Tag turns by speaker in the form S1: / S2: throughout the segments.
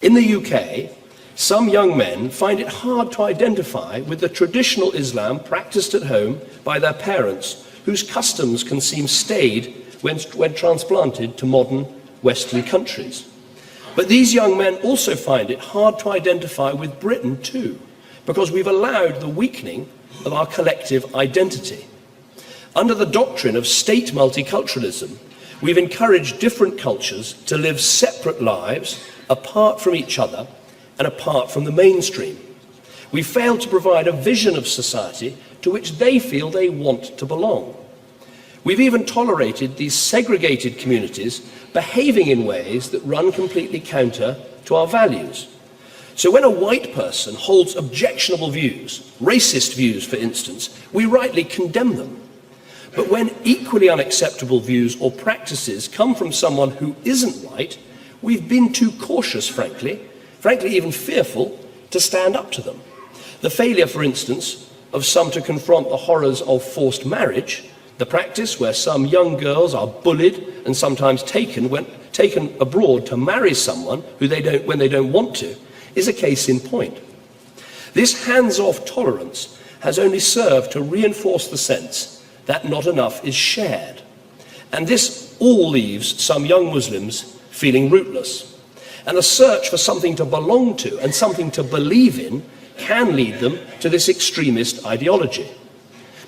S1: In the UK, some young men find it hard to identify with the traditional Islam practiced at home by their parents, whose customs can seem staid when transplanted to modern Western countries. But these young men also find it hard to identify with Britain too, because we've allowed the weakening of our collective identity. Under the doctrine of state multiculturalism, we've encouraged different cultures to live separate lives apart from each other and apart from the mainstream. We failed to provide a vision of society to which they feel they want to belong. We've even tolerated these segregated communities behaving in ways that run completely counter to our values. So when a white person holds objectionable views, racist views for instance, we rightly condemn them. But when equally unacceptable views or practices come from someone who isn't white, we've been too cautious, frankly even fearful, to stand up to them. The failure, for instance, of some to confront the horrors of forced marriage, the practice where some young girls are bullied and sometimes taken abroad to marry someone when they don't want to, is a case in point. This hands-off tolerance has only served to reinforce the sense that not enough is shared. And this all leaves some young Muslims feeling rootless. And a search for something to belong to and something to believe in can lead them to this extremist ideology.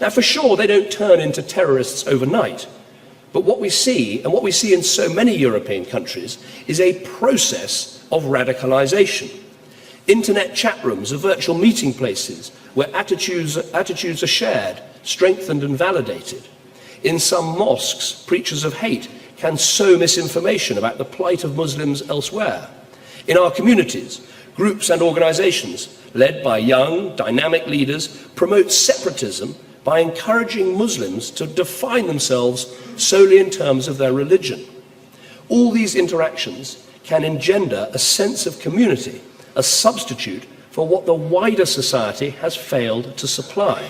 S1: Now, for sure, they don't turn into terrorists overnight. But what we see, and what we see in so many European countries, is a process of radicalization. Internet chat rooms are virtual meeting places where attitudes are shared, strengthened and validated. In some mosques, preachers of hate can sow misinformation about the plight of Muslims elsewhere. In our communities, groups and organizations, led by young, dynamic leaders, promote separatism by encouraging Muslims to define themselves solely in terms of their religion. All these interactions can engender a sense of community, a substitute for what the wider society has failed to supply.